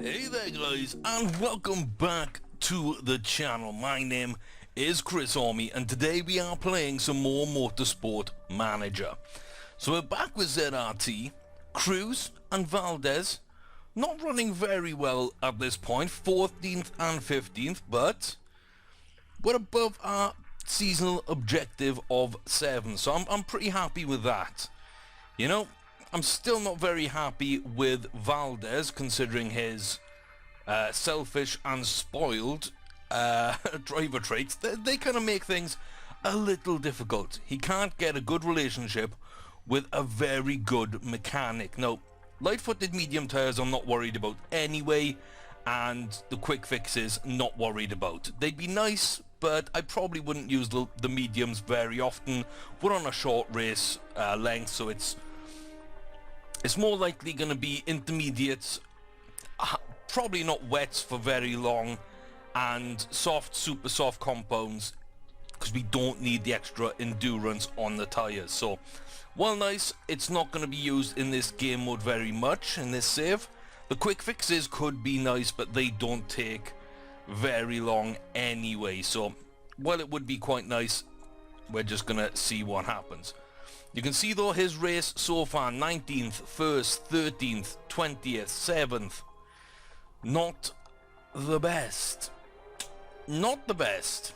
Hey there guys, and welcome back to the channel. My name is Chris Army, and today we are playing some more Motorsport Manager. So we're back with ZRT, Cruz and Valdez, not running very well at this point, 14th and 15th, but we're above our seasonal objective of 7, so I'm pretty happy with that. You know, I'm still not very happy with Valdez, considering his selfish and spoiled driver traits. They kind of make things a little difficult. He can't get a good relationship with a very good mechanic. Now, light-footed medium tyres I'm not worried about anyway, and the quick fixes not worried about. They'd be nice, but I probably wouldn't use the mediums very often. We're on a short race length, so it's more likely going to be intermediates, probably not wets for very long, and soft, super soft compounds, because we don't need the extra endurance on the tyres. So, while nice, it's not going to be used in this game mode very much, in this save. The quick fixes could be nice, but they don't take very long anyway. So, while it would be quite nice, we're just going to see what happens. You can see though his race so far, 19th, 1st, 13th, 20th, 7th. Not the best. Not the best.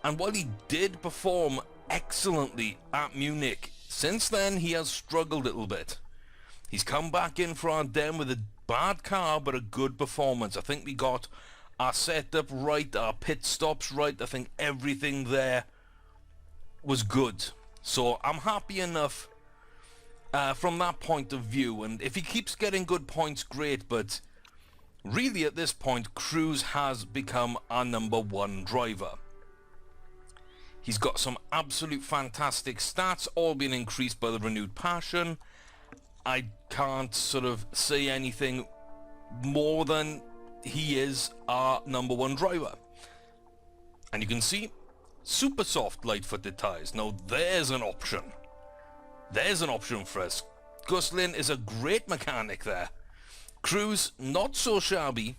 And while he did perform excellently at Munich, since then he has struggled a little bit. He's come back in for Ardennes with a bad car but a good performance. I think we got our setup right, our pit stops right. I think everything there was good. So I'm happy enough from that point of view, and if he keeps getting good points, great, but really at this point Cruz has become our #1 driver. He's got some absolute fantastic stats, all being increased by the renewed passion. I can't sort of say anything more than he is our #1 driver. And you can see super soft light-footed tyres. Now there's an option. There's an option for us. Guslin is a great mechanic there. Cruz, not so shabby.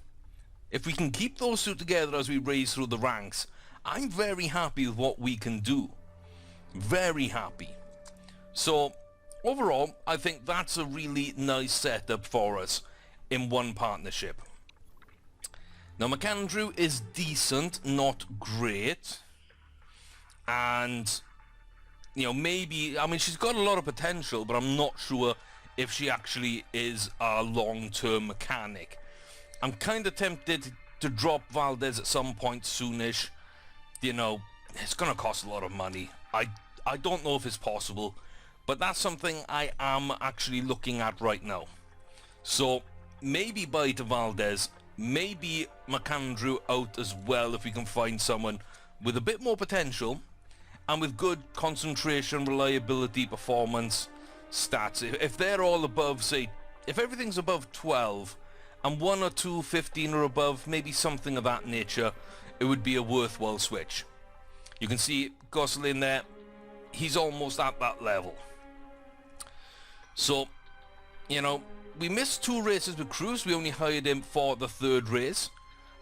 If we can keep those two together as we race through the ranks, I'm very happy with what we can do. Very happy. So overall, I think that's a really nice setup for us in one partnership. Now McAndrew is decent, not great. And, you know, maybe, I mean, she's got a lot of potential, but I'm not sure if she actually is a long-term mechanic. I'm kind of tempted to drop Valdez at some point soonish. You know, it's going to cost a lot of money. I don't know if it's possible, but that's something I am actually looking at right now. So, maybe buy to Valdez, maybe McAndrew out as well if we can find someone with a bit more potential and with good concentration, reliability, performance, stats. If they're all above, say, if everything's above 12 and 1 or 2 15 or above, maybe something of that nature, it would be a worthwhile switch. You can see Gosselin there, he's almost at that level. So, you know, we missed 2 races with Cruz. We only hired him for the 3rd race.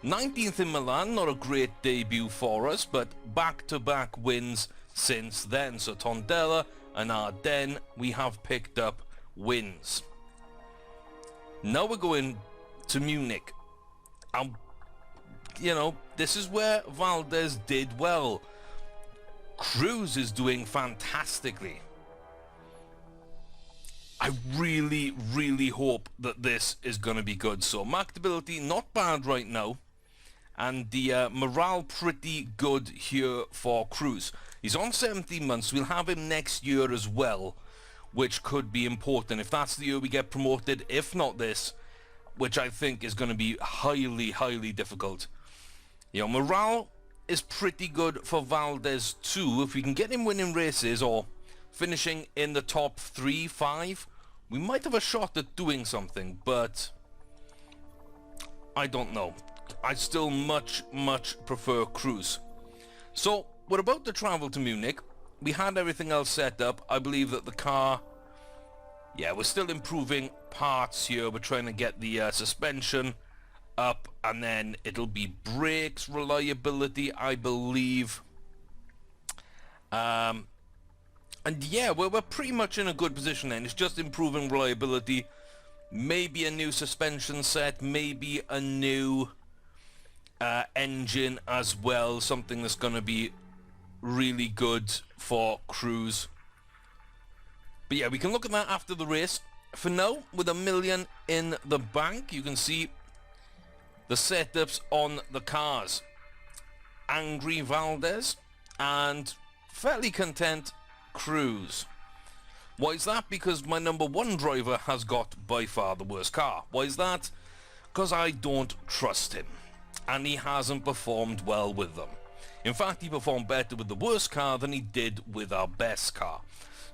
19th in Milan, not a great debut for us, but back-to-back wins since then. So Tondela and Ardennes, we have picked up wins. Now we're going to Munich. You know, this is where Valdez did well. Cruz is doing fantastically. I really, really hope that this is going to be good. So marketability, not bad right now. And the morale pretty good here for Cruz. He's on 17 months. We'll have him next year as well, which could be important. If that's the year we get promoted, if not this, which I think is going to be highly, highly difficult. You know, morale is pretty good for Valdez too. If we can get him winning races or finishing in the top 3, 5, we might have a shot at doing something, but I don't know. I still much prefer Cruz. So we're about to travel to Munich. We had everything else set up. I believe that the car yeah, we're still improving parts here. We're trying to get the suspension up, and then it'll be brakes reliability, I believe. And yeah, we're pretty much in a good position then. It's just improving reliability. Maybe a new suspension set, maybe a new engine as well. Something that's going to be really good for cruise. But yeah, we can look at that after the race. For now, with $1 million in the bank, you can see the setups on the cars. Angry Valdez and fairly content Cruz. Why is that? Because my number one driver has got by far the worst car. Why is that? Because I don't trust him, and he hasn't performed well with them. In fact, he performed better with the worst car than he did with our best car.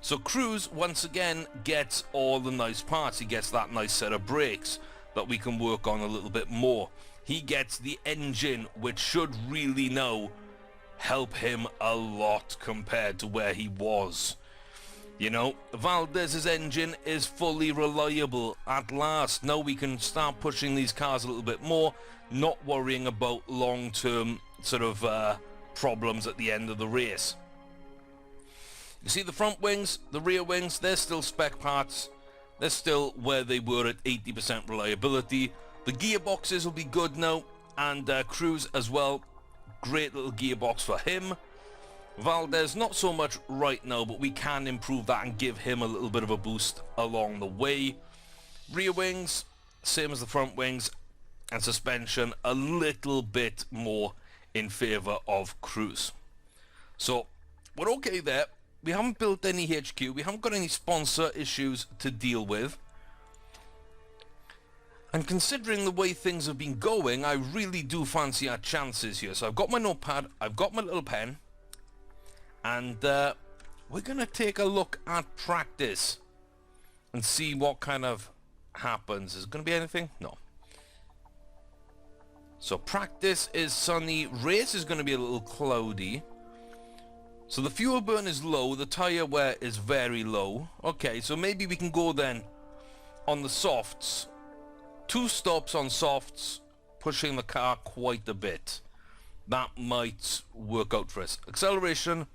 So Cruz once again gets all the nice parts. He gets that nice set of brakes that we can work on a little bit more. He gets the engine, which should really now help him a lot compared to where he was. You know, Valdez's engine is fully reliable at last. Now we can start pushing these cars a little bit more, not worrying about long-term sort of problems at the end of the race. You see the front wings, the rear wings, they're still spec parts. They're still where they were at 80% reliability. The gearboxes will be good now, and Cruz as well. Great little gearbox for him. Valdez, not so much right now, but we can improve that and give him a little bit of a boost along the way. Rear wings, same as the front wings, and suspension a little bit more in favor of Cruz. So we're okay there. We haven't built any HQ. We haven't got any sponsor issues to deal with. And considering the way things have been going, I really do fancy our chances here. So I've got my notepad, I've got my little pen, and we're going to take a look at practice and see what kind of happens. Is it going to be anything? No. So practice is sunny, race is going to be a little cloudy. So the fuel burn is low, the tyre wear is very low. Okay, so maybe we can go then on the softs. 2 stops on softs, pushing the car quite a bit. That might work out for us. Acceleration,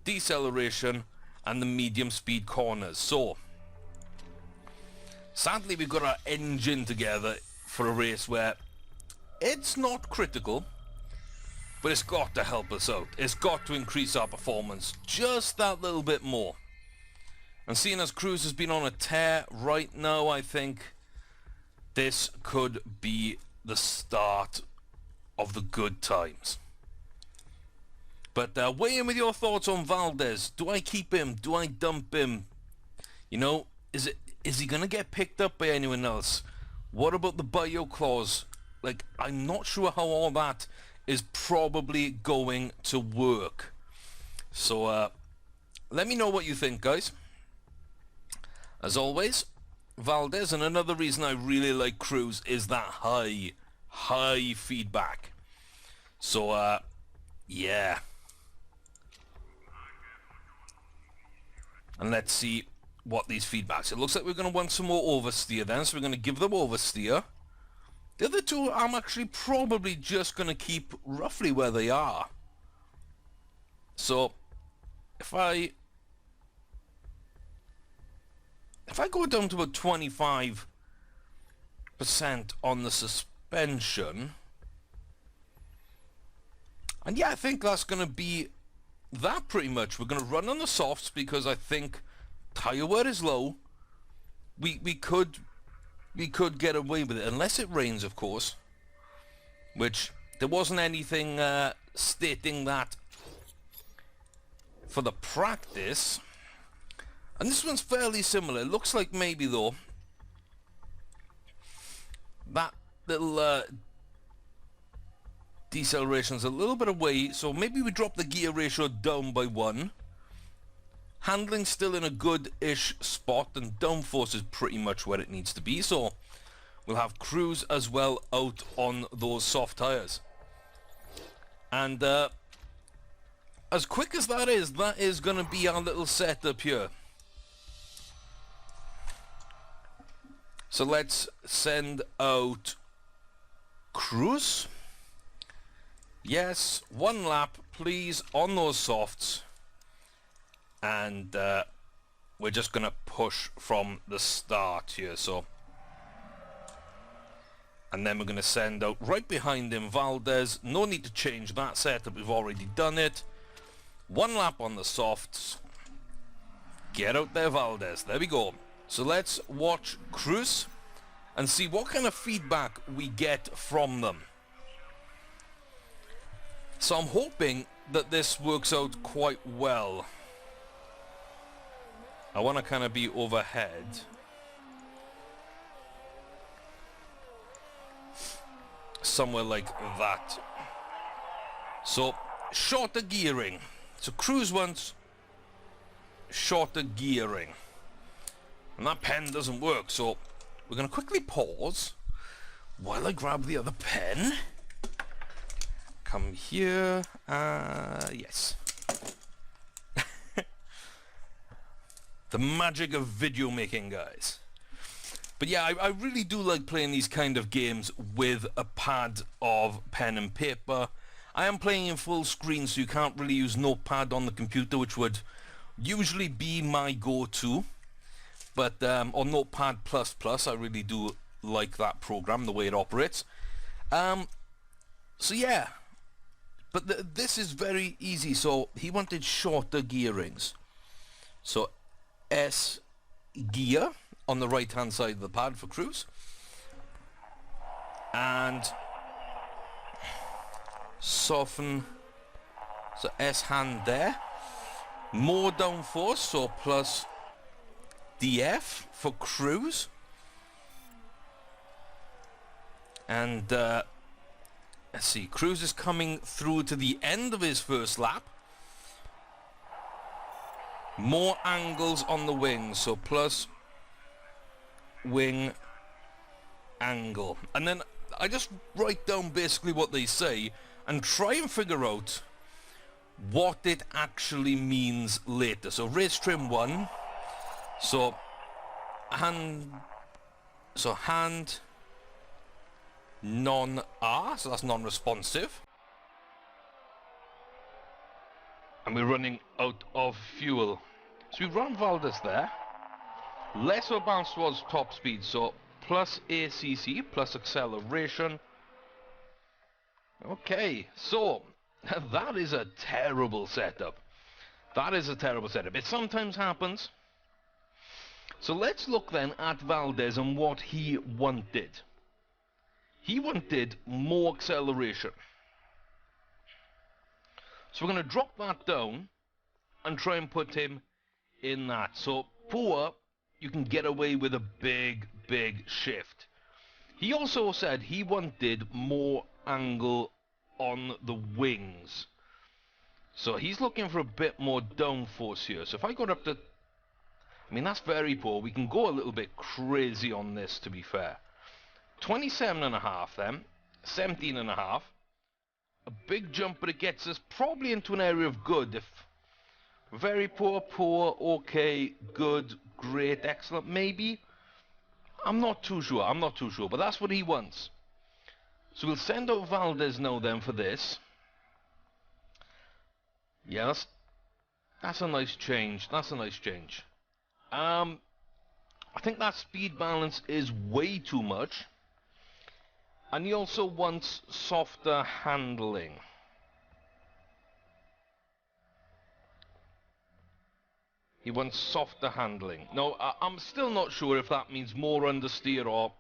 deceleration, and the medium speed corners. So, sadly we've got our engine together for a race where it's not critical, but it's got to help us out. It's got to increase our performance just that little bit more. And seeing as Cruz has been on a tear right now, I think this could be the start of the good times. But weigh in with your thoughts on Valdez. Do I keep him? Do I dump him? You know, is he going to get picked up by anyone else? What about the bio clause? Like, I'm not sure how all that is probably going to work. So, let me know what you think, guys. As always, Valdez, and another reason I really like Cruz is that high feedback. So, yeah. And let's see what these feedbacks. It looks like we're going to want some more oversteer then, so we're going to give them oversteer. The other two I'm actually probably just going to keep roughly where they are. So, if I go down to about 25% on the suspension, and yeah, I think that's going to be that pretty much. We're going to run on the softs because I think tyre wear is low. We could get away with it, unless it rains, of course, which there wasn't anything stating that for the practice. And this one's fairly similar. It looks like maybe, though, that little deceleration's a little bit away, so maybe we drop the gear ratio down by 1. Handling's still in a good-ish spot, and downforce is pretty much where it needs to be, so we'll have Cruz as well out on those soft tyres. And as quick as that is going to be our little setup here. So let's send out Cruz. Yes, 1 lap, please, on those softs. And we're just going to push from the start here, so. And then we're going to send out right behind him Valdez. No need to change that setup, we've already done it. 1 lap on the softs. Get out there, Valdez. There we go. So let's watch Cruz and see what kind of feedback we get from them. So I'm hoping that this works out quite well. I want to kind of be overhead. Somewhere like that. So, shorter gearing. So Cruz wants shorter gearing. And that pen doesn't work, so we're going to quickly pause while I grab the other pen. Come here. Yes. The magic of video making, guys. But yeah, I really do like playing these kind of games with a pad of pen and paper. I am playing in full screen, so you can't really use Notepad on the computer, which would usually be my go-to. But, or Notepad++, I really do like that program, the way it operates. So yeah, but this is very easy. So he wanted shorter gearings. So S gear on the right hand side of the pad for Cruz, and soften, so S hand there, more downforce, so plus DF for Cruz, and let's see, Cruz is coming through to the end of his first lap. More angles on the wings, so plus wing angle. And then I just write down basically what they say and try and figure out what it actually means later. So race trim 1, so hand non-R, so that's non-responsive. And we're running out of fuel. So we run Valdez there. Lesser bounce towards top speed, so plus ACC, plus acceleration. Okay, so that is a terrible setup. That is a terrible setup. It sometimes happens. So let's look then at Valdez and what he wanted. He wanted more acceleration. So we're going to drop that down and try and put him in that. So poor, you can get away with a big shift. He also said he wanted more angle on the wings. So he's looking for a bit more downforce here. So if I go up to, I mean, that's very poor. We can go a little bit crazy on this, to be fair. 27.5 then, 17.5. A big jump, but it gets us probably into an area of good. If very poor, poor, okay, good, great, excellent, maybe. I'm not too sure, but that's what he wants. So we'll send out Valdez now then for this. Yeah, that's a nice change. That's a nice change. I think that speed balance is way too much. And he also wants softer handling. He wants softer handling. Now, I'm still not sure if that means more understeer or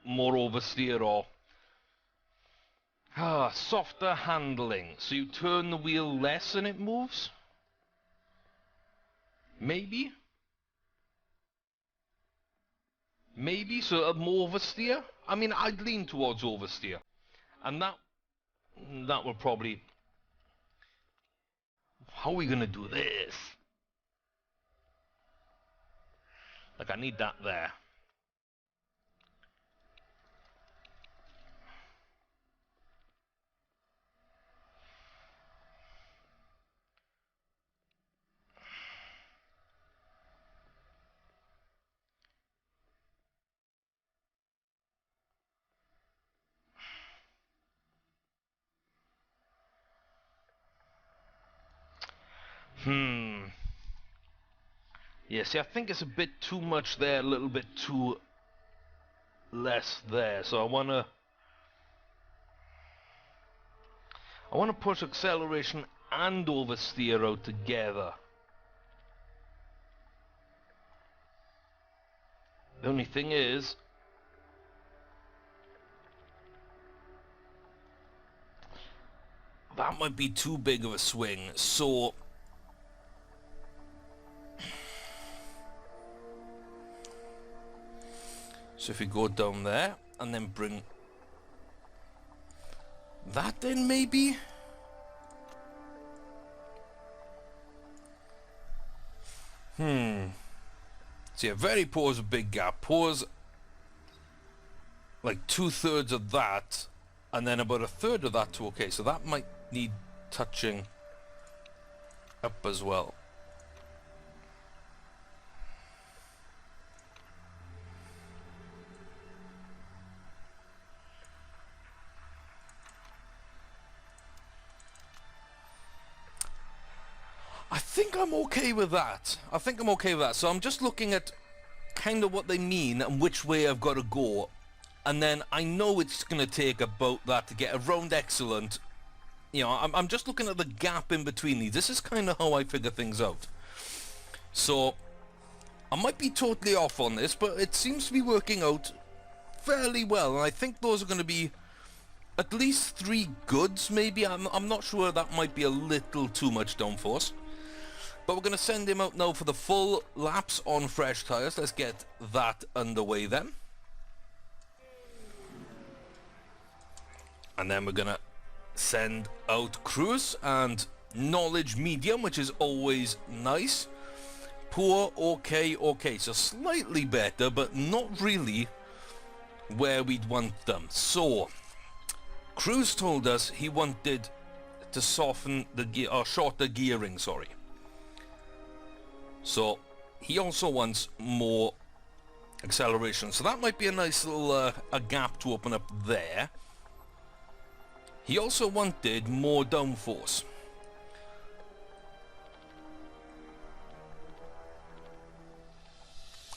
more oversteer or... softer handling. So you turn the wheel less and it moves? Maybe? Maybe, so a more oversteer? I mean, I'd lean towards oversteer. And that will probably... How are we going to do this? Like, I need that there. Yeah, see, I think it's a bit too much there, a little bit too less there. So I wanna push acceleration and oversteer out together. The only thing is, that might be too big of a swing. So if we go down there and then bring that in, maybe. See, a very poor is a big gap. Poor's like 2/3 of that, and then about 1/3 of that to okay. So that might need touching up as well. I think I'm okay with that. So I'm just looking at kind of what they mean and which way I've got to go. And then I know it's going to take about that to get around excellent. You know, I'm just looking at the gap in between these. This is kind of how I figure things out. So I might be totally off on this, but it seems to be working out fairly well. And I think those are going to be at least 3 goods, maybe. I'm not sure. That might be a little too much downforce. But we're going to send him out now for the full laps on fresh tyres. Let's get that underway then. And then we're going to send out Cruise and Knowledge Medium, which is always nice. Poor, okay, okay. So slightly better, but not really where we'd want them. So, Cruise told us he wanted to soften the gear, or shorter gearing, sorry. So he also wants more acceleration. So that might be a nice little a gap to open up there. He also wanted more downforce.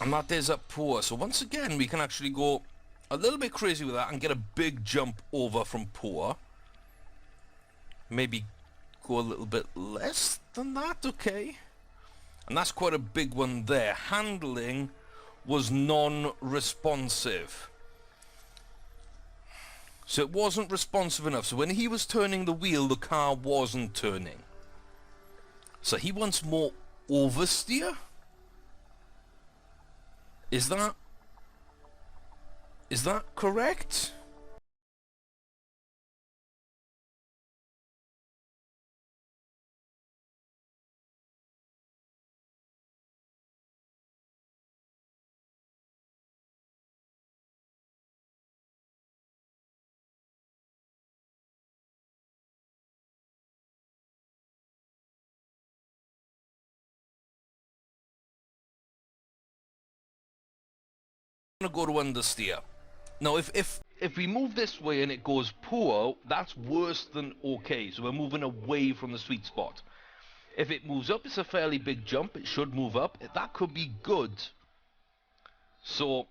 And that is up poor. So once again, we can actually go a little bit crazy with that and get a big jump over from poor. Maybe go a little bit less than that, okay. And that's quite a big one there. Handling was non-responsive. So it wasn't responsive enough. So when he was turning the wheel, the car wasn't turning. So he wants more oversteer? Is that correct? I'm gonna go to understeer. Now if we move this way and it goes poor, that's worse than okay. So we're moving away from the sweet spot. If it moves up, it's a fairly big jump. It should move up. That could be good. So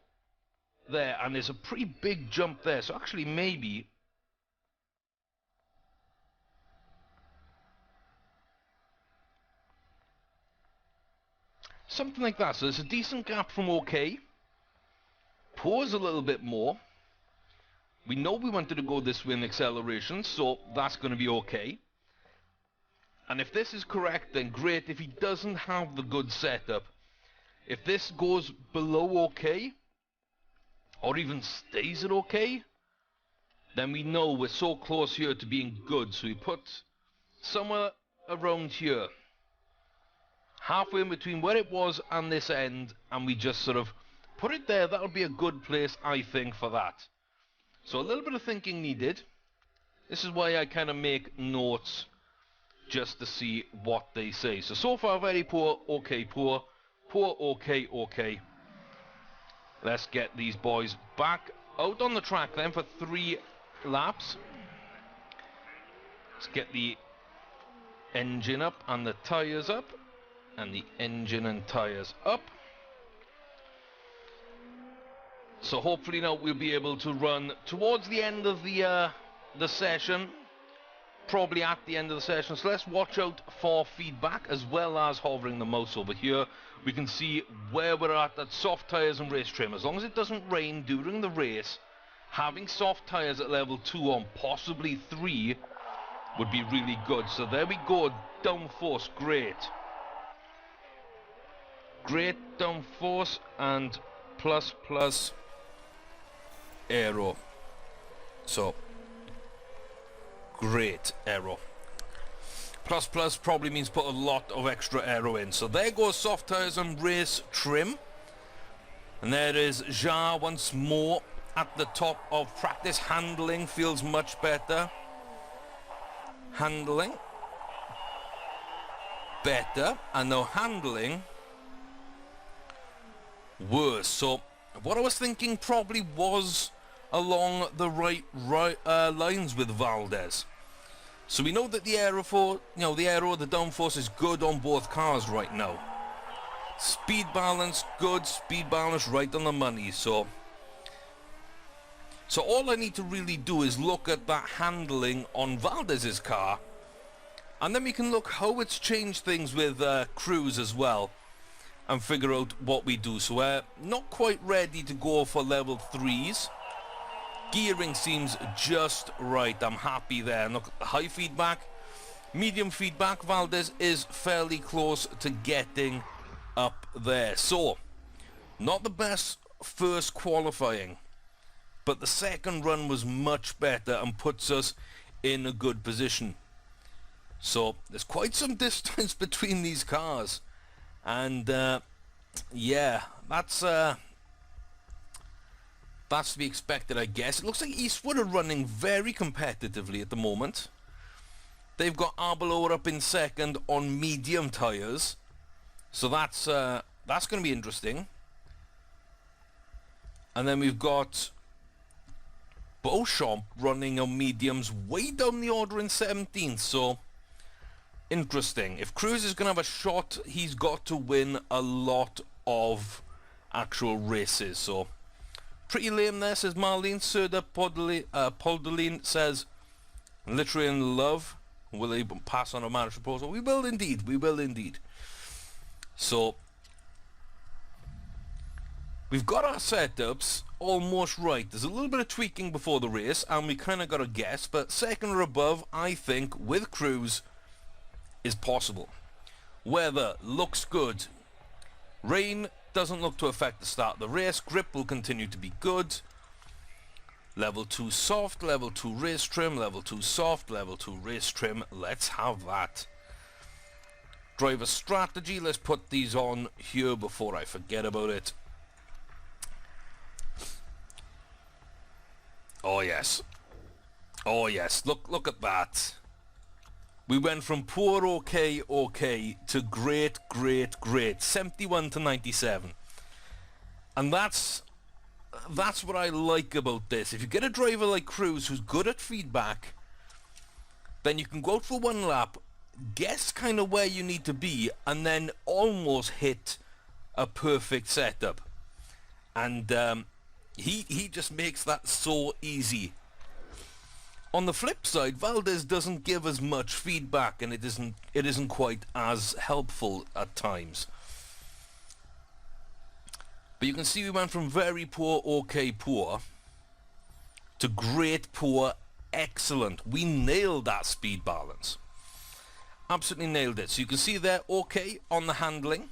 there, and there's a pretty big jump there. So actually maybe something like that. So there's a decent gap from okay. Pours a little bit more. We know we wanted to go this way in acceleration, so that's going to be okay. And if this is correct, then great. If he doesn't have the good setup, if this goes below okay, or even stays at okay, then we know we're so close here to being good. So we put somewhere around here, halfway in between where it was and this end, and we just sort of put it there. That'll be a good place, I think, for that. So a little bit of thinking needed. This is why I kind of make notes just to see what they say. So far very poor, okay, poor, poor, okay, okay. Let's get these boys back out on the track then for 3 laps. Let's get the engine up and the tyres up, and the engine and tyres up. So hopefully now we'll be able to run towards the end of the session, probably at the end of the session. So let's watch out for feedback, as well as hovering the mouse over here. We can see where we're at soft tyres and race trim. As long as it doesn't rain during the race, having soft tyres at level 2 on possibly 3 would be really good. So there we go, downforce, great. Great downforce and plus aero. So great aero. Plus probably means put a lot of extra aero in. So there goes soft tyres and race trim. And there is Ja once more at the top of practice. Handling feels much better. Handling better, and now handling worse. So what I was thinking probably was along the right lines with Valdez. So we know that the aero the downforce is good on both cars right now. Speed balance good, speed balance right on the money. So all I need to really do is look at that handling on Valdez's car, and then we can look how it's changed things with Cruz as well, and figure out what we do. So we're not quite ready to go for level 3s. Gearing seems just right. I'm happy there. Look, high feedback, medium feedback. Valdez is fairly close to getting up there. So, not the best first qualifying, but the second run was much better and puts us in a good position. So, there's quite some distance between these cars. And, yeah, that's to be expected, I guess. It looks like Eastwood are running very competitively at the moment. They've got Arbeloa up in second on medium tyres. So that's going to be interesting. And then we've got Beauchamp running on mediums way down the order in 17th. So, interesting. If Cruz is going to have a shot, he's got to win a lot of actual races. So, pretty lame there, says Marlene. Serda Podolin says, literally in love. Will they pass on a marriage proposal? We will indeed. We will indeed. So, we've got our setups almost right. There's a little bit of tweaking before the race, and we kind of got a guess. But second or above, I think, with Cruz, is possible. Weather looks good. Rain doesn't look to affect the start of the race. Grip will continue to be good. Level 2 soft, level 2 race trim, level 2 soft, level 2 race trim. Let's have that. Driver strategy, let's put these on here before I forget about it. Oh yes. Oh yes, look at that. We went from poor okay to great 71 to 97. And that's what I like about this. If you get a driver like Cruz who's good at feedback, then you can go out for one lap, guess kind of where you need to be, and then almost hit a perfect setup. And he just makes that so easy. On the flip side, Valdez doesn't give as much feedback, and it isn't quite as helpful at times. But you can see we went from very poor, okay, poor, to great, poor, excellent. We nailed that speed balance. Absolutely nailed it. So you can see there, okay, on the handling.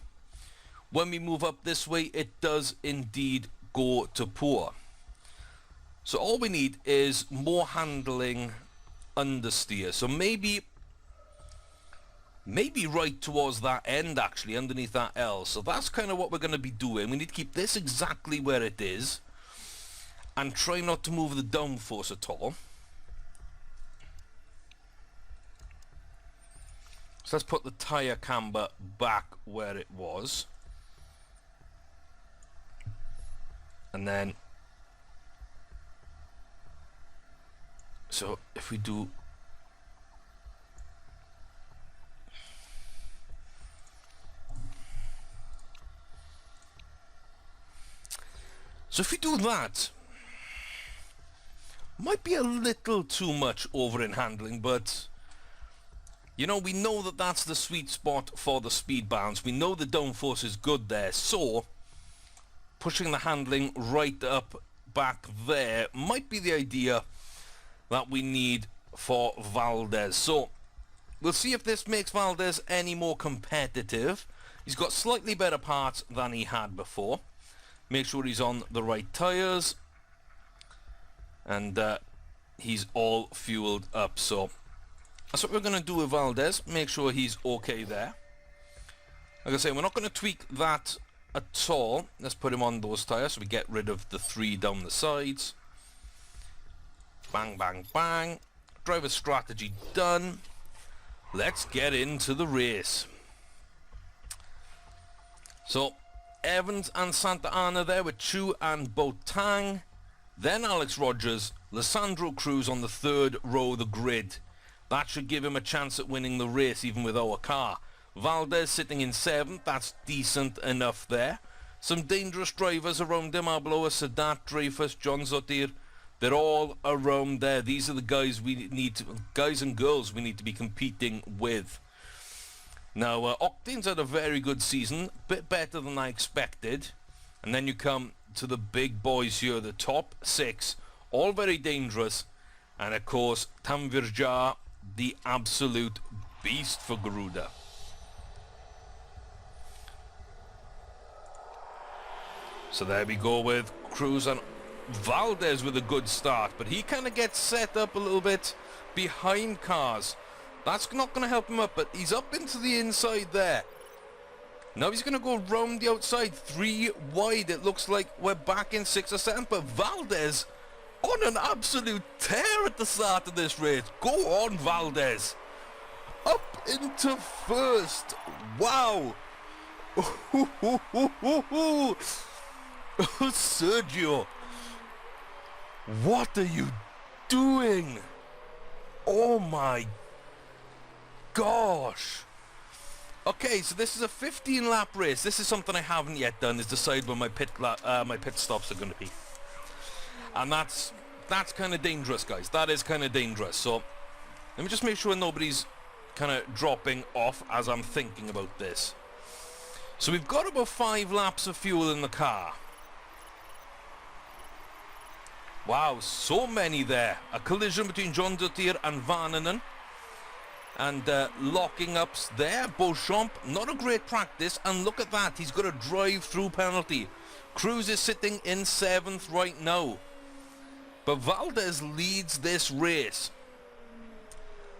When we move up this way, it does indeed go to poor. So all we need is more handling understeer. So maybe right towards that end, actually, underneath that L. So that's kind of what we're going to be doing. We need to keep this exactly where it is and try not to move the downforce at all. So let's put the tyre camber back where it was. And then, so if we do So if you do that, might be a little too much over in handling, but you know, we know that that's the sweet spot for the speed balance. We know the downforce is good there, so pushing the handling right up back there might be the idea that we need for Valdez. So we'll see if this makes Valdez any more competitive. He's got slightly better parts than he had before. Make sure he's on the right tyres, and he's all fueled up. So that's what we're going to do with Valdez. Make sure he's okay there. Like I say, we're not going to tweak that at all. Let's put him on those tyres so we get rid of the 3 down the sides. Bang, bang, bang. Driver strategy done. Let's get into the race. So Evans and Santa Ana there with Chu and Boateng. Then Alex Rogers, Lissandro Cruz on the 3rd row of the grid. That should give him a chance at winning the race even with our car. Valdez sitting in 7th, that's decent enough there. Some dangerous drivers around him, Arbloa, Sadat, Dreyfus, John Zotir. They're all around there. These are the guys we need to, guys and girls we need to be competing with. Now, Octane's had a very good season, bit better than I expected. And then you come to the big boys here, the top 6, all very dangerous. And of course, Tamvirja, the absolute beast for Garuda. So there we go with Cruz and Valdez with a good start, but he kind of gets set up a little bit behind cars. That's not going to help him up, but he's up into the inside there. Now he's going to go round the outside, 3 wide. It looks like we're back in 6th or 7th, but Valdez on an absolute tear at the start of this race. Go on, Valdez. Up into 1st. Wow. Sergio, what are you doing? Oh my gosh. Okay, so this is a 15-lap race. This is something I haven't yet done, is decide where my pit stops are going to be. And that's kind of dangerous, guys. That is kind of dangerous. So let me just make sure nobody's kind of dropping off as I'm thinking about this. So we've got about 5 laps of fuel in the car. Wow, so many there. A collision between John Duttier and Vanenen. And locking ups there. Beauchamp, not a great practice. And look at that, he's got a drive-through penalty. Cruz is sitting in 7th right now. But Valdez leads this race.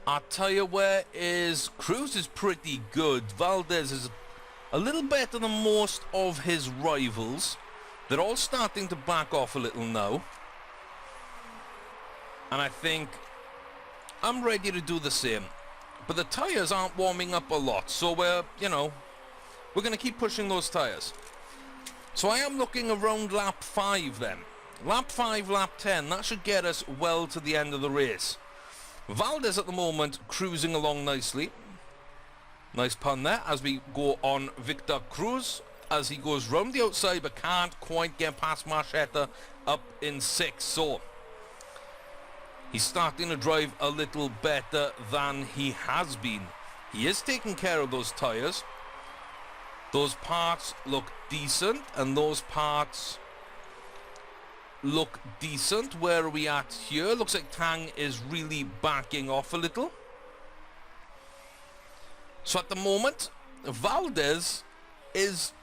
Our tyre wear is... Cruz is pretty good. Valdez is a little better than most of his rivals. They're all starting to back off a little now. And I think I'm ready to do the same. But the tyres aren't warming up a lot. So we're going to keep pushing those tyres. So I am looking around lap 5 then. Lap 5, lap 10. That should get us well to the end of the race. Valdez at the moment cruising along nicely. Nice pun there as we go on Victor Cruz. As he goes round the outside but can't quite get past Marchetta up in 6th. So he's starting to drive a little better than he has been. He is taking care of those tyres. Those parts look decent, and those parts look decent. Where are we at here? Looks like Tang is really backing off a little. So at the moment, Valdez is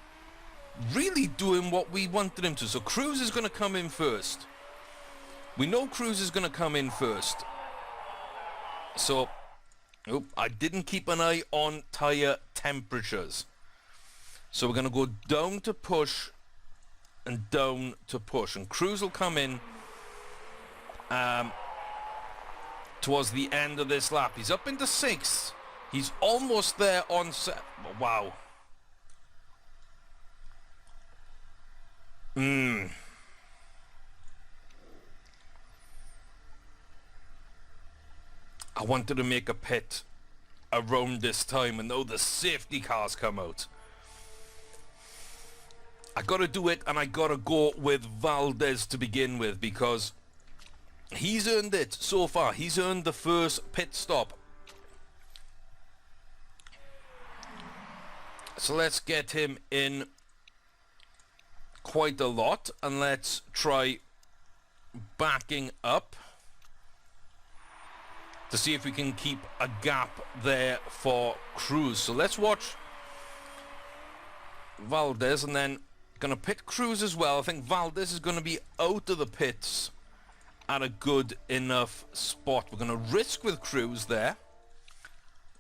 really doing what we wanted him to. So Cruz is going to come in first. We know Cruz is going to come in first. So, I didn't keep an eye on tyre temperatures. So we're going to go down to push and down to push. And Cruz will come in towards the end of this lap. He's up into 6th. He's almost there on... Wow. I wanted to make a pit around this time, and now the safety cars come out. I got to do it, and I got to go with Valdez to begin with, because he's earned it so far. He's earned the first pit stop. So let's get him in quite a lot, and let's try backing up to see if we can keep a gap there for Cruz. So let's watch Valdez, and then gonna pit Cruz as well. I think Valdez is gonna be out of the pits at a good enough spot. We're gonna risk with Cruz there.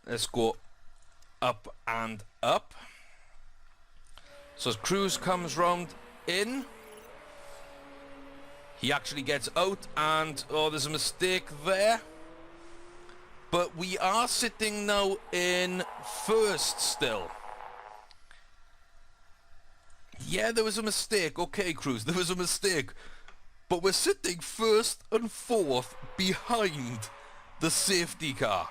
Let's go up and up. So as Cruz comes round in, he actually gets out, and oh, there's a mistake there. But we are sitting now in first still. Yeah, there was a mistake. Okay, Cruz, there was a mistake. But we're sitting first and fourth behind the safety car.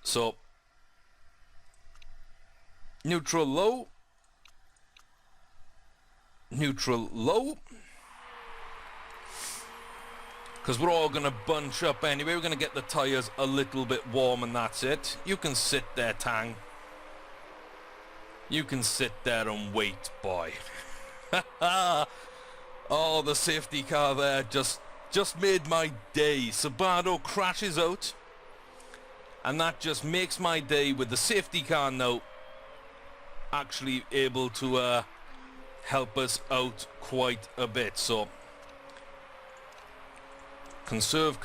So, neutral low. Neutral low. Because we're all going to bunch up anyway. We're going to get the tyres a little bit warm, and that's it. You can sit there, Tang. You can sit there and wait, boy. Oh, the safety car there just made my day. Sabado crashes out, and that just makes my day, with the safety car now actually able to help us out quite a bit. So conserve.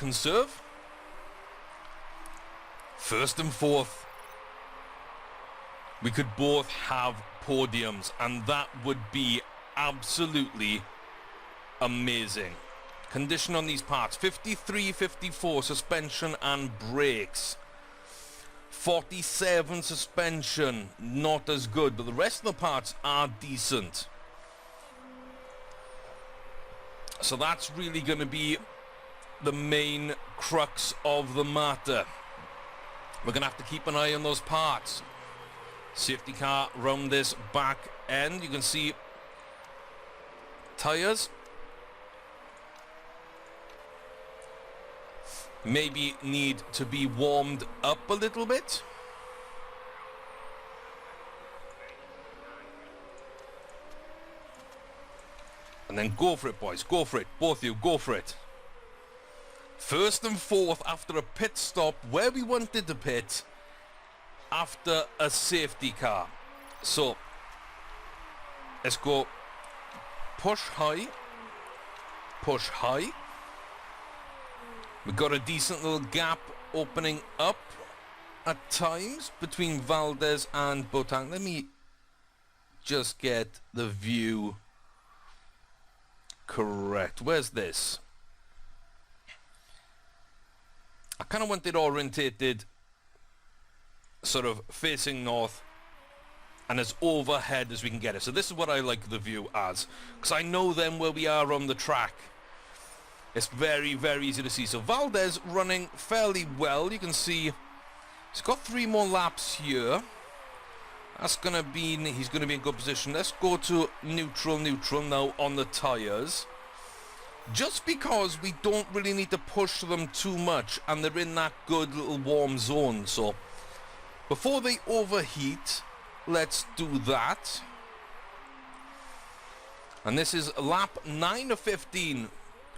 First and fourth. We could both have podiums, and that would be absolutely amazing. Condition on these parts: 53, 54 suspension and brakes. 47 suspension, not as good, but the rest of the parts are decent. So that's really going to be the main crux of the matter. We're going to have to keep an eye on those parts. Safety car round this back end. You can see tyres maybe need to be warmed up a little bit. And then go for it, boys. Go for it. Both of you, go for it. First and fourth after a pit stop where we wanted to pit after a safety car. So let's go push high. Push high. We've got a decent little gap opening up at times between Valdez and Botang. Let me just get the view correct. Where's this? I kind of want it orientated sort of facing north and as overhead as we can get it. So this is what I like the view as, because I know then where we are on the track. It's very, very easy to see. So Valdez running fairly well. You can see he's got 3 more laps here. That's going to be, he's going to be in good position. Let's go to neutral now on the tyres. Just because we don't really need to push them too much, and they're in that good little warm zone. So before they overheat, let's do that. And this is lap 9 of 15,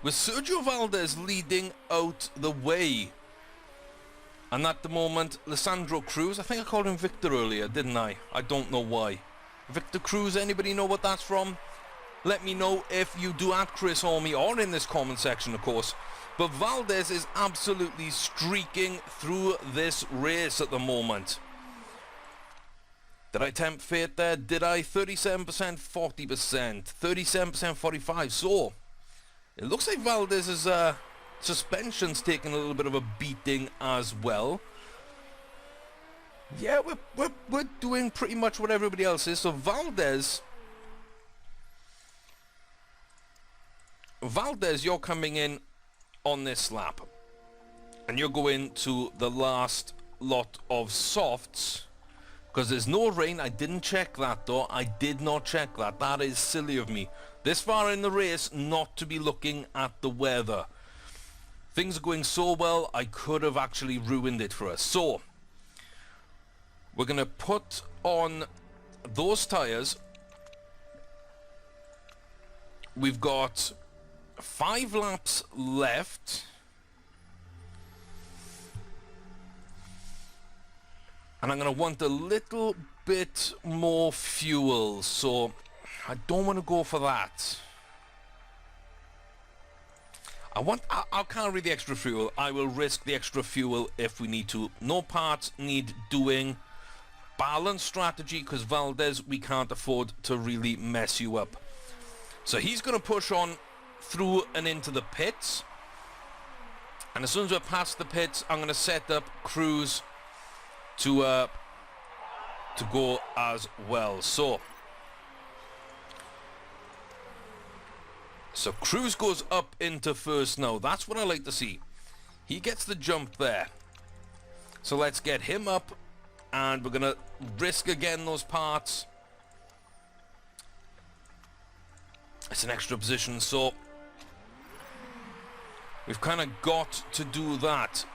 with Sergio Valdez leading out the way. And at the moment, Alessandro Cruz, I think I called him Victor earlier, didn't I? I don't know why. Victor Cruz, anybody know what that's from? Let me know if you do at Chris Orme, or in this comment section, of course. But Valdez is absolutely streaking through this race at the moment. Did I tempt fate there? Did I? 37%, 40%, 37%, 45%. So it looks like Valdez's suspension's taking a little bit of a beating as well. Yeah, we're doing pretty much what everybody else is. So Valdez, you're coming in on this lap, and you're going to the last lot of softs because there's no rain. I didn't check that though. I did not check that. That is silly of me. This far in the race not to be looking at the weather. Things are going so well, I could have actually ruined it for us. So, we're going to put on those tyres. We've got 5 laps left. And I'm going to want a little bit more fuel. So, I don't want to go for that. I'll carry the extra fuel. I will risk the extra fuel if we need to. No parts need doing. Balanced strategy, because Valdez, we can't afford to really mess you up. So he's going to push on through and into the pits. And as soon as we're past the pits, I'm going to set up Cruz to go as well. So Cruz goes up into first now. That's what I like to see. He gets the jump there. So let's get him up. And we're going to risk again those parts. It's an extra position, so we've kind of got to do that.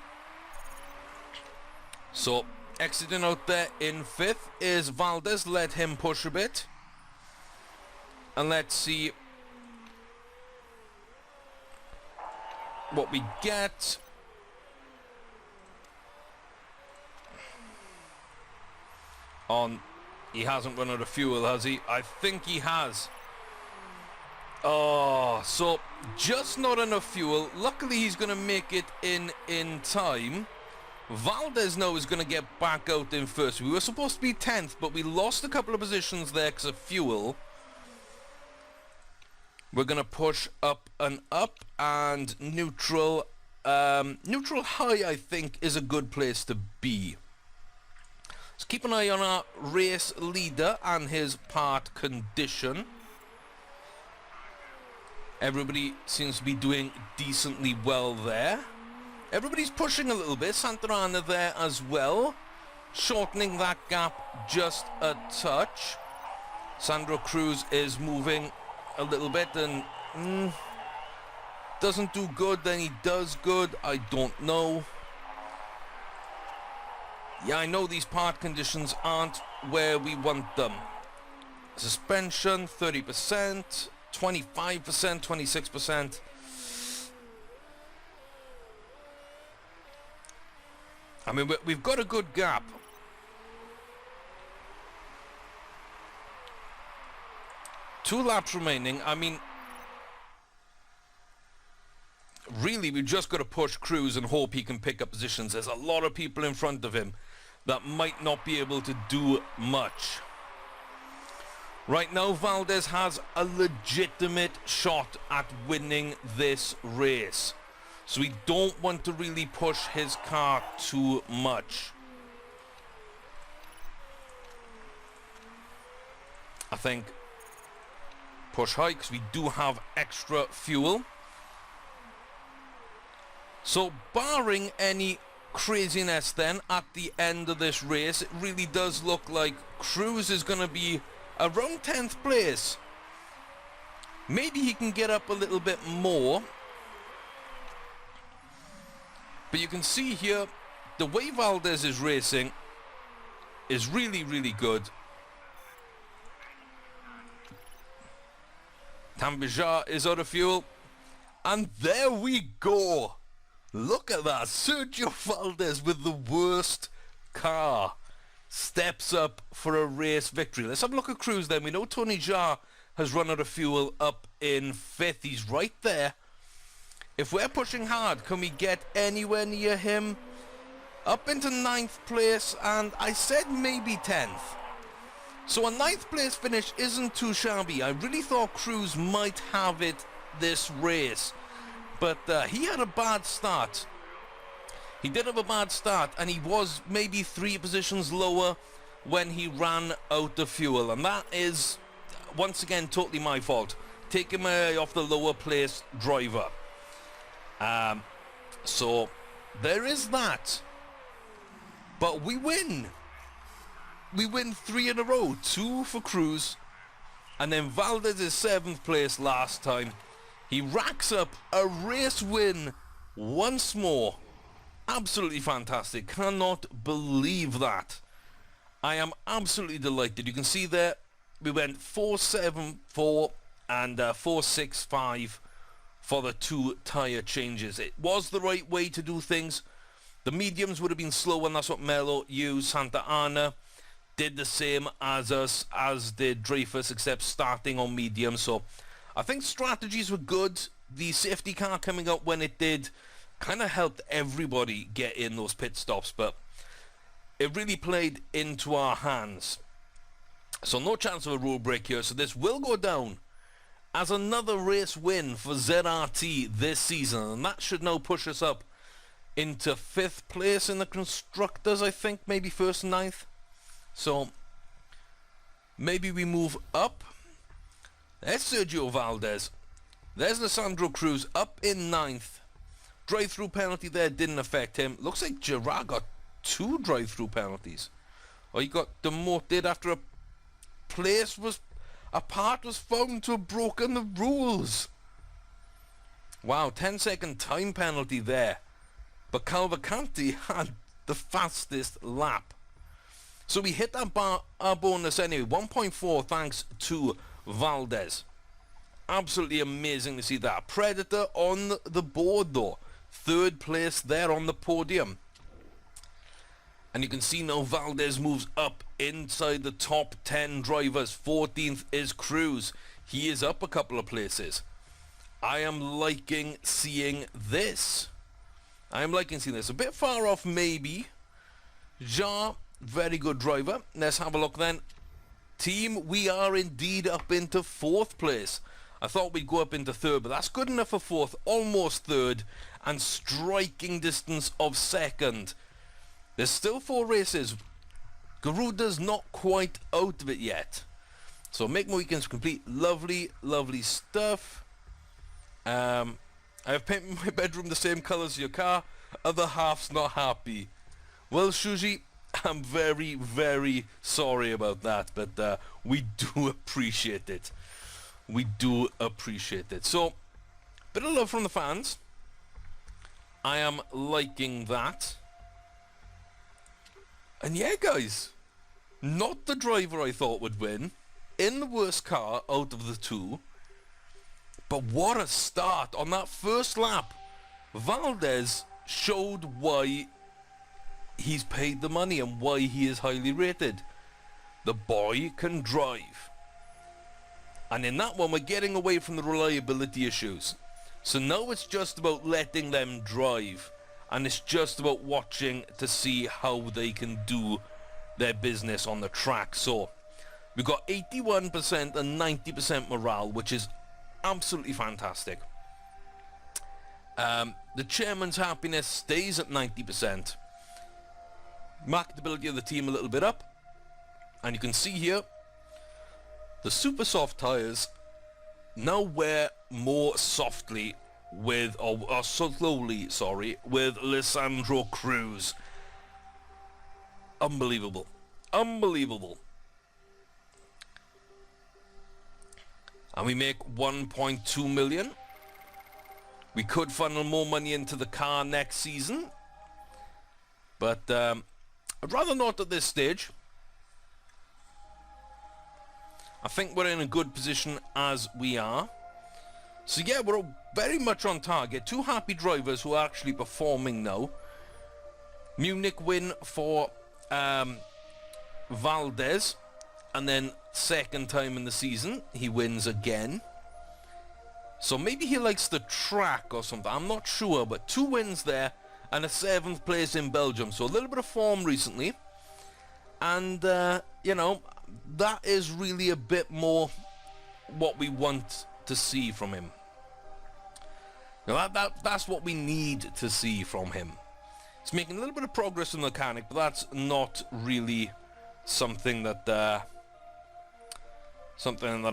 So exiting out there in 5th is Valdez. Let him push a bit. And let's see what we get. He hasn't run out of fuel, has he? I think he has. Oh, so just not enough fuel. Luckily, he's going to make it in time. Valdez now is going to get back out in first. We were supposed to be 10th, but we lost a couple of positions there because of fuel. We're going to push up and neutral. Neutral high, I think, is a good place to be. Let's keep an eye on our race leader and his part condition. Everybody seems to be doing decently well there. Everybody's pushing a little bit. Santarana there as well, shortening that gap just a touch. Sandro Cruz is moving a little bit and doesn't do good, then he does good. I don't know. Yeah, I know these part conditions aren't where we want them. Suspension, 30%, 25%, 26%. I mean, we've got a good gap. Two laps remaining. I mean, really, we've just got to push Cruz and hope he can pick up positions. There's a lot of people in front of him that might not be able to do much. Right now, Valdez has a legitimate shot at winning this race. So we don't want to really push his car too much. I think push high because we do have extra fuel. So barring any craziness then at the end of this race, it really does look like Cruz is going to be around 10th place. Maybe he can get up a little bit more. But you can see here, the way Valdez is racing is really, really good. Tambijar is out of fuel. And there we go. Look at that. Sergio Valdez with the worst car steps up for a race victory. Let's have a look at Cruz then. We know Tony Jaa has run out of fuel up in 5th. He's right there. If we're pushing hard, can we get anywhere near him? Up into 9th place, and I said maybe 10th. So a 9th place finish isn't too shabby. I really thought Cruz might have it this race. But he had a bad start. He did have a bad start, and he was maybe 3 positions lower when he ran out of fuel. And that is, once again, totally my fault. Take him off the lower place driver. So there is that. But we win. we win 3 in a row. 2 for Cruz. And then Valdez is 7th place last time. He racks up a race win once more. Absolutely fantastic. Cannot believe that. I am absolutely delighted. You can see there we went 4-7-4 and 4-6-5 for the 2 tyre changes. It was the right way to do things. The mediums would have been slow, and that's what Melo used. Santa Ana did the same as us, as did Dreyfus, except starting on medium. So I think strategies were good. The safety car coming up when it did kind of helped everybody get in those pit stops, but it really played into our hands. So no chance of a rule break here. So this will go down as another race win for ZRT this season, and that should now push us up into 5th place in the constructors, I think, maybe 1st and 9th. So maybe we move up. There's Sergio Valdez. There's Alessandro Cruz up in 9th. Drive-through penalty there didn't affect him. Looks like Gerard got 2 drive-through penalties. Or he got demoted after a part was found to have broken the rules. Wow, 10-second time penalty there. But Cavalcanti had the fastest lap. So we hit our bonus anyway. 1.4 thanks to Valdez. Absolutely amazing to see that. Predator on the board though. 3rd place there on the podium. And you can see now Valdez moves up inside the top 10 drivers. 14th is Cruz. He is up a couple of places. I am liking seeing this. A bit far off maybe. Ja, very good driver. Let's have a look then. Team, we are indeed up into 4th place. I thought we'd go up into 3rd, but that's good enough for 4th, almost 3rd, and striking distance of 2nd. There's still 4 races. Garuda's not quite out of it yet. So make my weekends complete. Lovely, lovely stuff. I have painted my bedroom the same colour as your car. Other half's not happy. Well, Shuji, I'm very, very sorry about that, but we do appreciate it. We do appreciate it. So, bit of love from the fans. I am liking that. And yeah, guys, not the driver I thought would win, in the worst car out of the 2, but what a start on that first lap. Valdez showed why he's paid the money and why he is highly rated. The boy can drive. And in that one, we're getting away from the reliability issues. So now it's just about letting them drive. And it's just about watching to see how they can do their business on the track. So we've got 81% and 90% morale, which is absolutely fantastic. The chairman's happiness stays at 90%. Marketability of the team a little bit up. And you can see here, the super soft tyres now wear more softly with, or slowly, sorry, with Alessandro Cruz. Unbelievable. Unbelievable. And we make 1.2 million. We could funnel more money into the car next season. But I'd rather not at this stage. I think we're in a good position as we are. So yeah, we're very much on target. 2 happy drivers who are actually performing now. Munich win for Valdez. And then 2nd time in the season, he wins again. So maybe he likes the track or something. I'm not sure, but 2 wins there and a 7th place in Belgium. So a little bit of form recently. And, you know, that is really a bit more what we want to see from him. Now that's what we need to see from him. He's making a little bit of progress in the mechanic, but that's not really something that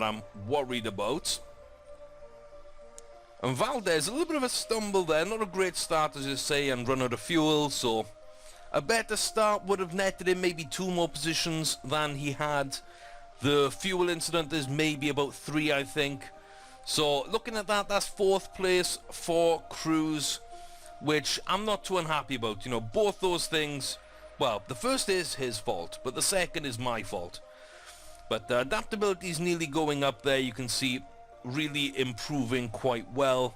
I'm worried about. And Valdez, a little bit of a stumble there, not a great start as you say, and run out of fuel, so A better start would have netted him maybe 2 more positions than he had. The fuel incident is maybe about 3, I think. So looking at that, that's 4th place for Cruz, which I'm not too unhappy about. You know, both those things, well, the first is his fault, but the second is my fault. But the adaptability is nearly going up there. You can see really improving quite well.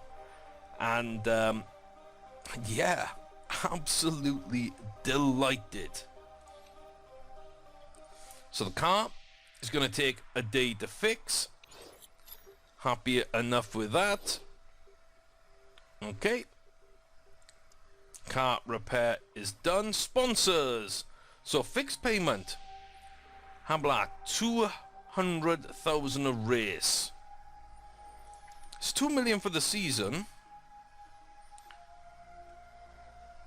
And yeah, absolutely delighted. So the car is going to take a day to fix. Happy enough with that. Okay. Car repair is done. Sponsors. So fixed payment. How about 200,000 a race? It's 2 million for the season.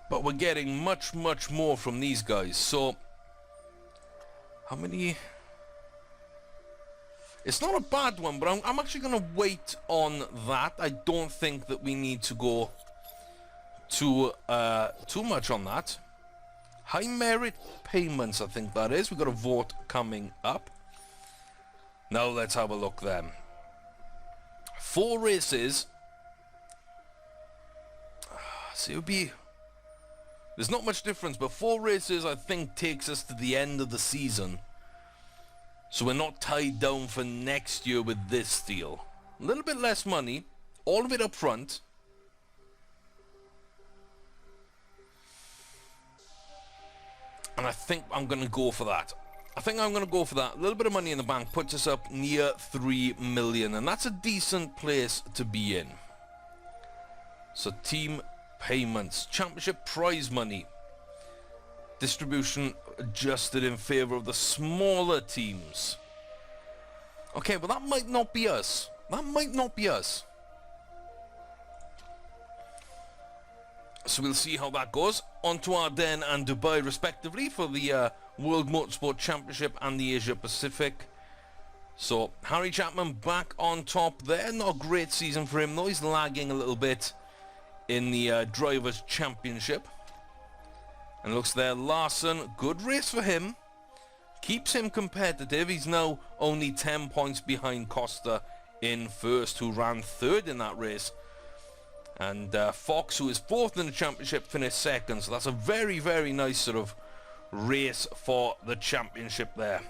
But we're getting much, much more from these guys. So, how many? It's not a bad one, but I'm actually going to wait on that. I don't think that we need to go too much on that. High merit payments, I think that is. We've got a vote coming up. Now let's have a look then. 4 races. So it would be... There's not much difference, but 4 races I think takes us to the end of the season. So we're not tied down for next year with this deal. A little bit less money, all of it up front. And I think I'm going to go for that. A little bit of money in the bank puts us up near 3 million. And that's a decent place to be in. So team payments. Championship prize money. Distribution adjusted in favour of the smaller teams. Okay, but that might not be us. So we'll see how that goes. On to Ardennes and Dubai respectively for the World Motorsport Championship and the Asia Pacific. So Harry Chapman back on top there. Not a great season for him though. He's lagging a little bit in the Drivers' Championship. And looks there, Larson, good race for him. Keeps him competitive. He's now only 10 points behind Costa in first, who ran 3rd in that race. And Fox, who is 4th in the championship, finished 2nd. So that's a very, very nice sort of race for the championship there.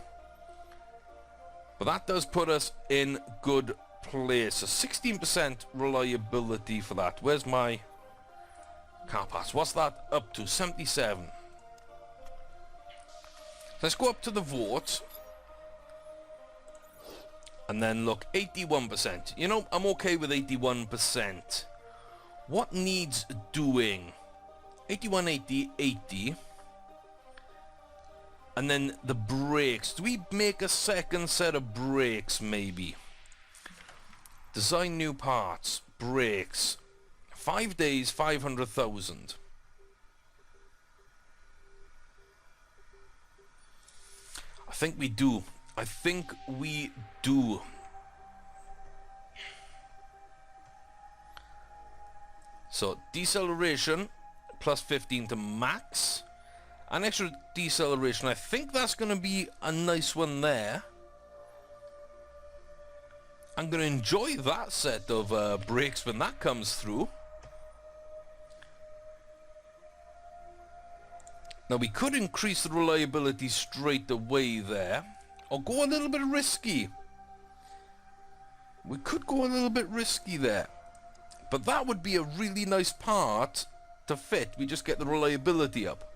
But that does put us in good place. So 16% reliability for that. Where's my car pass? What's that up to? 77. Let's go up to the vote. And then look, 81%. You know, I'm okay with 81%. What needs doing? 81, 80, 80. And then the brakes. Do we make a second set of brakes, maybe? Design new parts. Brakes. 5 days, 500,000. I think we do. So deceleration plus 15 to max. An extra deceleration. I think that's going to be a nice one there. I'm going to enjoy that set of brakes when that comes through. Now we could increase the reliability straight away there, or go a little bit risky. We could go a little bit risky there, but that would be a really nice part to fit. We just get the reliability up.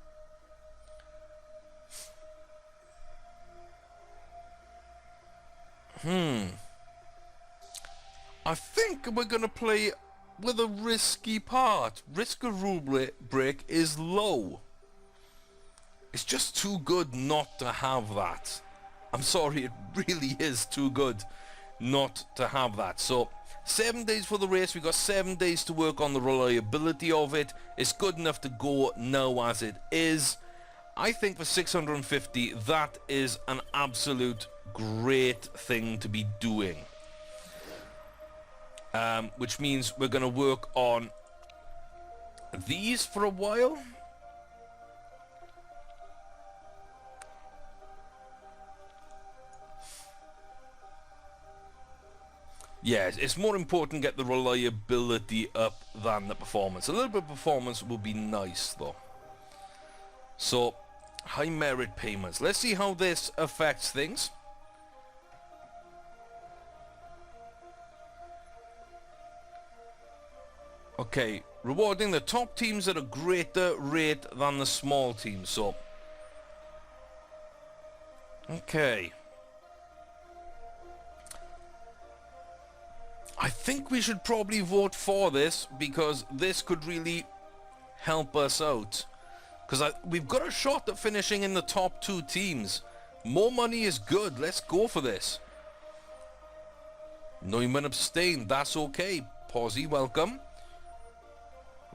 I think we're going to play with a risky part. Risk of rule break is low. It's just too good not to have that. I'm sorry, it really is too good not to have that. So 7 days for the race. We've got 7 days to work on the reliability of it. It's good enough to go now as it is. I think for 650, that is an absolute great thing to be doing. Which means we're going to work on these for a while. Yeah, it's more important to get the reliability up than the performance. A little bit of performance will be nice though. So, high merit payments. Let's see how this affects things. Okay, rewarding the top teams at a greater rate than the small teams. So, okay. I think we should probably vote for this because this could really help us out. Because we've got a shot at finishing in the top 2 teams. More money is good. Let's go for this. Neumann abstained. That's okay. Posey, welcome.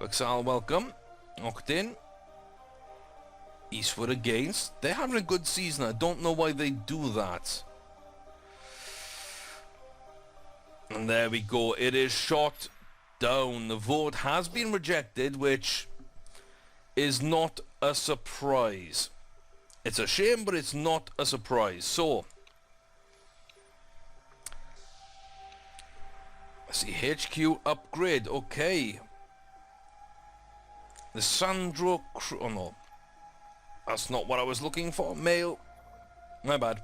Vexal, welcome. Octane. Eastwood against. They're having a good season. I don't know why they do that. And there we go. It is shot down. The vote has been rejected, which is not a surprise. It's a shame, but it's not a surprise. So, let's see. HQ upgrade. Okay. The Sandro... Oh, no. That's not what I was looking for. Mail. My bad.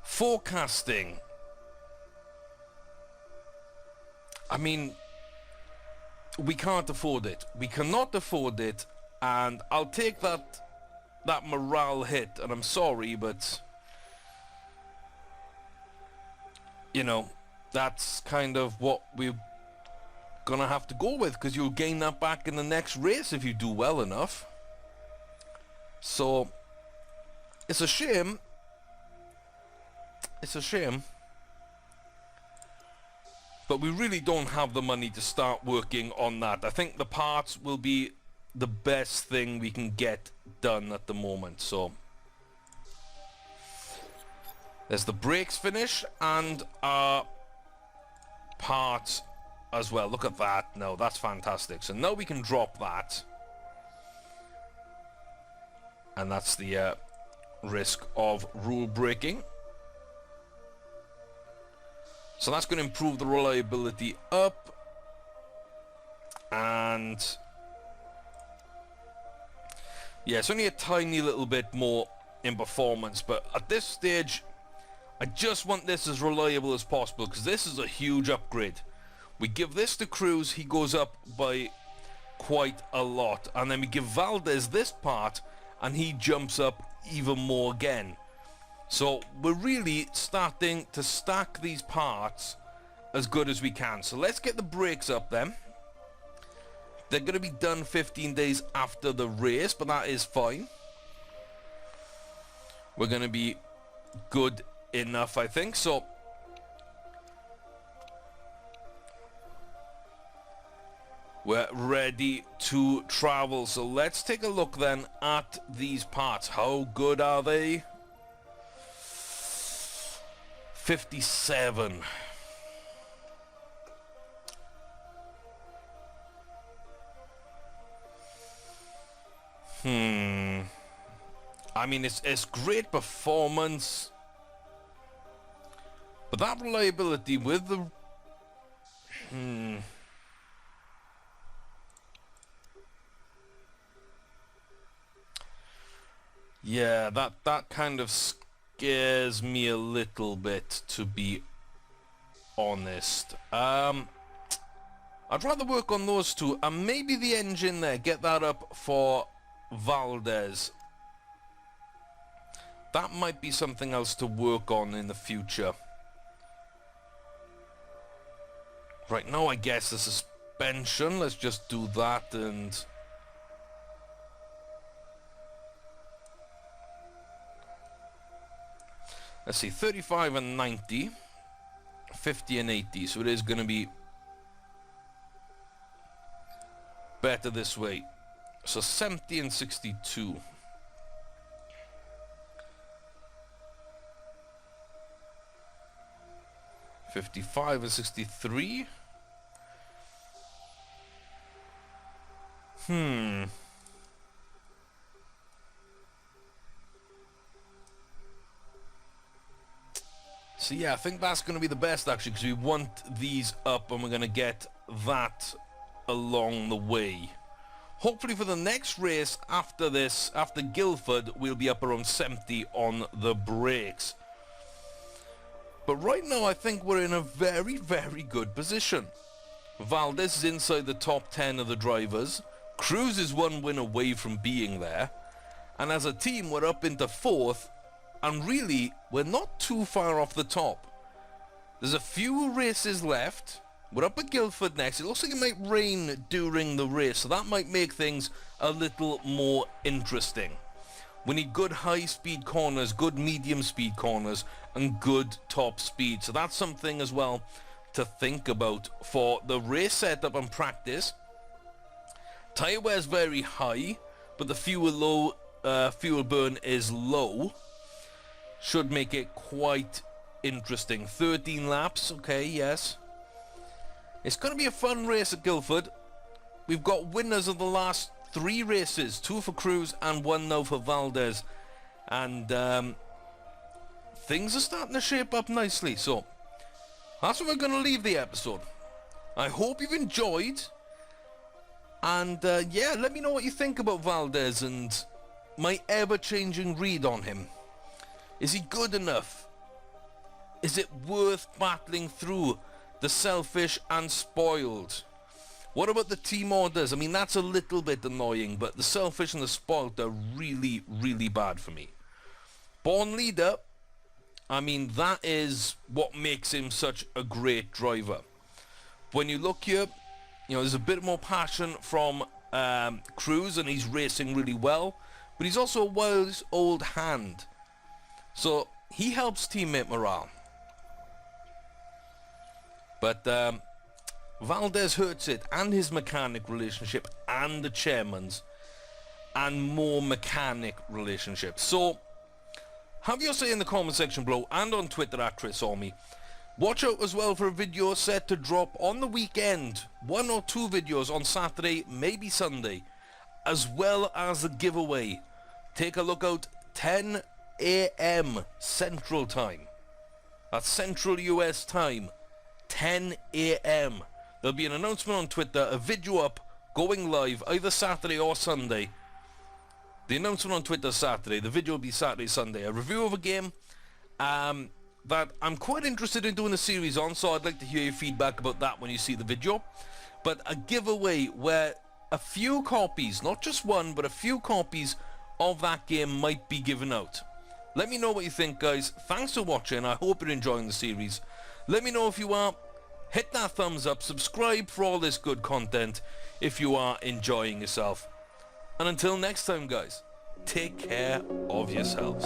Forecasting. I mean, we can't afford it. We cannot afford it, and I'll take that morale hit, and I'm sorry, but you know, that's kind of what we're gonna have to go with, because you'll gain that back in the next race if you do well enough. So it's a shame. It's a shame. But we really don't have the money to start working on that. I think the parts will be the best thing we can get done at the moment. So there's the brakes finish and our parts as well. Look at that. No, that's fantastic. So now we can drop that. And that's the risk of rule breaking. So that's going to improve the reliability up. And yeah, it's only a tiny little bit more in performance, but at this stage I just want this as reliable as possible, because this is a huge upgrade. We give this to Cruz, he goes up by quite a lot, and then we give Valdez this part and he jumps up even more again. So we're really starting to stack these parts as good as we can. So let's get the brakes up then. They're going to be done 15 days after the race, but that is fine. We're going to be good enough, I think. So we're ready to travel. So let's take a look then at these parts. How good are they? 57. I mean, it's great performance, but that reliability with the yeah, that kind of scares me a little bit, to be honest. I'd rather work on those two, and maybe the engine there, get that up for Valdez. That might be something else to work on in the future. Right now, I guess the suspension, let's just do that. And let's see, 35 and 90, 50 and 80, so it is going to be better this way. So 70 and 62. $55 and 63. So yeah, I think that's going to be the best actually, because we want these up and we're going to get that along the way. Hopefully for the next race after this, after Guildford, we'll be up around 70 on the brakes. But right now I think we're in a very, very good position. Valdez is inside the top 10 of the drivers. Cruz is one win away from being there. And as a team, we're up into 4th. And really, we're not too far off the top. There's a few races left. We're up at Guildford next. It looks like it might rain during the race, so that might make things a little more interesting. We need good high-speed corners, good medium-speed corners, and good top speed. So that's something as well to think about for the race setup and practice. Tyre wear is very high, but the fuel burn is low. Should make it quite interesting. 13 laps, okay, yes. It's going to be a fun race at Guildford. We've got winners of the last 3 races. 2 for Cruz and 1 now for Valdez. And things are starting to shape up nicely. So, that's where we're going to leave the episode. I hope you've enjoyed. And yeah, let me know what you think about Valdez and my ever-changing read on him. Is he good enough? Is it worth battling through the selfish and spoiled? What about the team orders? I mean, that's a little bit annoying, but the selfish and the spoiled are really, really bad for me. Born leader, I mean, that is what makes him such a great driver. When you look here, you know, there's a bit more passion from Cruz, and he's racing really well, but he's also a wise old hand. So he helps teammate morale. But Valdez hurts it, and his mechanic relationship, and the chairman's, and more mechanic relationships. So have your say in the comment section below, and on Twitter at ChrisArmy. Watch out as well for a video set to drop on the weekend. 1 or 2 videos on Saturday, maybe Sunday, as well as a giveaway. Take a look out, 10 a.m. Central Time. That's Central US time, 10 a.m. There'll be an announcement on Twitter, a video up, going live either Saturday or Sunday. The announcement on Twitter Saturday, the video will be Saturday, Sunday. A review of a game that I'm quite interested in doing a series on, so I'd like to hear your feedback about that when you see the video. But a giveaway where a few copies, not just one, but a few copies of that game might be given out. Let me know what you think, guys. Thanks for watching. I hope you're enjoying the series. Let me know if you are. Hit that thumbs up. Subscribe for all this good content if you are enjoying yourself. And until next time, guys, take care of yourselves.